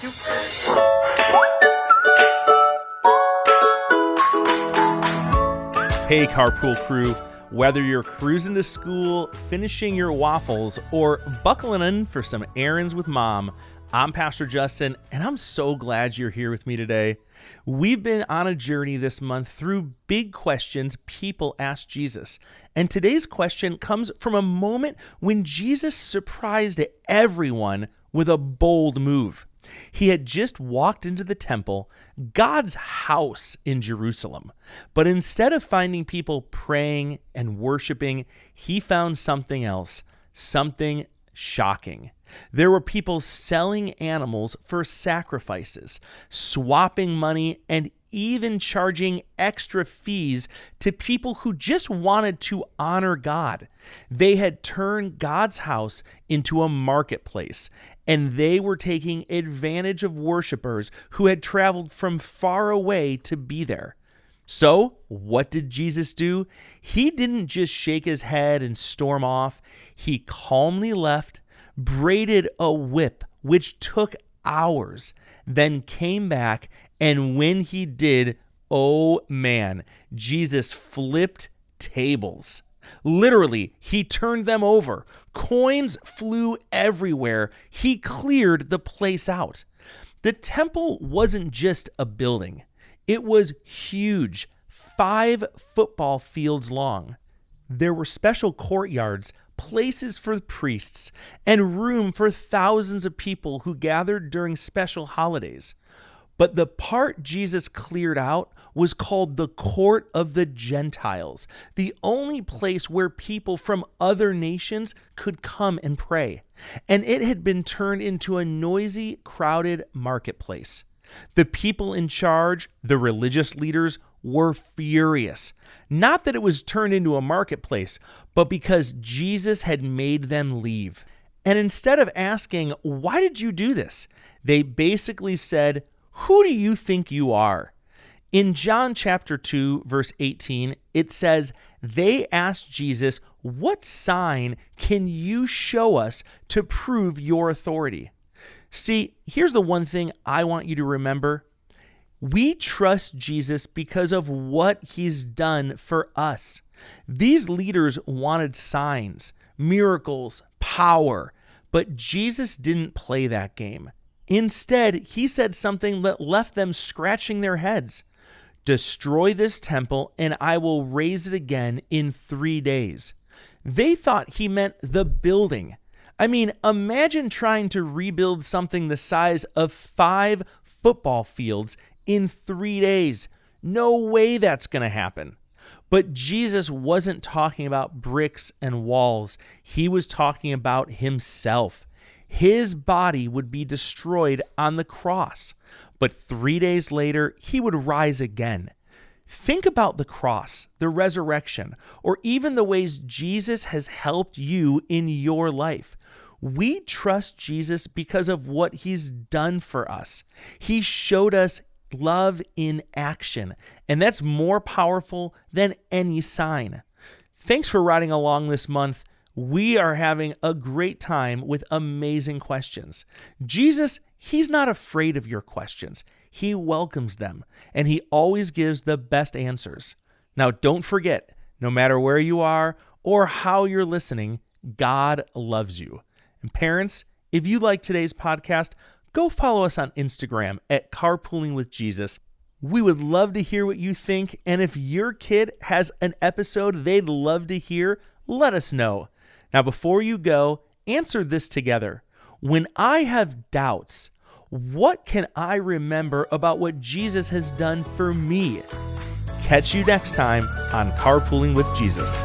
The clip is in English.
Hey, Carpool Crew. Whether you're cruising to school, finishing your waffles, or buckling in for some errands with Mom, I'm Pastor Justin, and I'm so glad you're here with me today. We've been on a journey this month through big questions people ask Jesus. And today's question comes from a moment when Jesus surprised everyone with a bold move. He had just walked into the temple, God's house in Jerusalem. But instead of finding people praying and worshiping, he found something else, something shocking. There were people selling animals for sacrifices, swapping money, and even charging extra fees to people who just wanted to honor God. They had turned God's house into a marketplace, and they were taking advantage of worshipers who had traveled from far away to be there. So, what did Jesus do? He didn't just shake his head and storm off. He calmly left, braided a whip, which took hours, then came back, and when he did, oh man, Jesus flipped tables. Literally, he turned them over. Coins flew everywhere. He cleared the place out. The temple wasn't just a building. It was huge, 5 football fields long. There were special courtyards, places for priests, and room for thousands of people who gathered during special holidays. But the part Jesus cleared out was called the Court of the Gentiles, the only place where people from other nations could come and pray. And it had been turned into a noisy, crowded marketplace. The people in charge, the religious leaders, were furious. Not that it was turned into a marketplace, but because Jesus had made them leave. And instead of asking, "Why did you do this?" they basically said, "Who do you think you are?" In John chapter 2, verse 18, it says, they asked Jesus, "What sign can you show us to prove your authority?" See, here's the one thing I want you to remember. We trust Jesus because of what he's done for us. These leaders wanted signs, miracles, power, but Jesus didn't play that game. Instead, he said something that left them scratching their heads. "Destroy this temple, and I will raise it again in 3 days." They thought he meant the building. I mean, imagine trying to rebuild something the size of 5 football fields in 3 days. No way that's going to happen. But Jesus wasn't talking about bricks and walls. He was talking about himself. His body would be destroyed on the cross, but 3 days later, he would rise again. Think about the cross, the resurrection, or even the ways Jesus has helped you in your life. We trust Jesus because of what he's done for us. He showed us love in action, and that's more powerful than any sign. Thanks for riding along this month. We are having a great time with amazing questions. Jesus, he's not afraid of your questions. He welcomes them, and he always gives the best answers. Now, don't forget, no matter where you are or how you're listening, God loves you. And parents, if you like today's podcast, go follow us on Instagram at Carpooling with Jesus. We would love to hear what you think, and if your kid has an episode they'd love to hear, let us know. Now, before you go, answer this together. When I have doubts, what can I remember about what Jesus has done for me? Catch you next time on Carpooling with Jesus.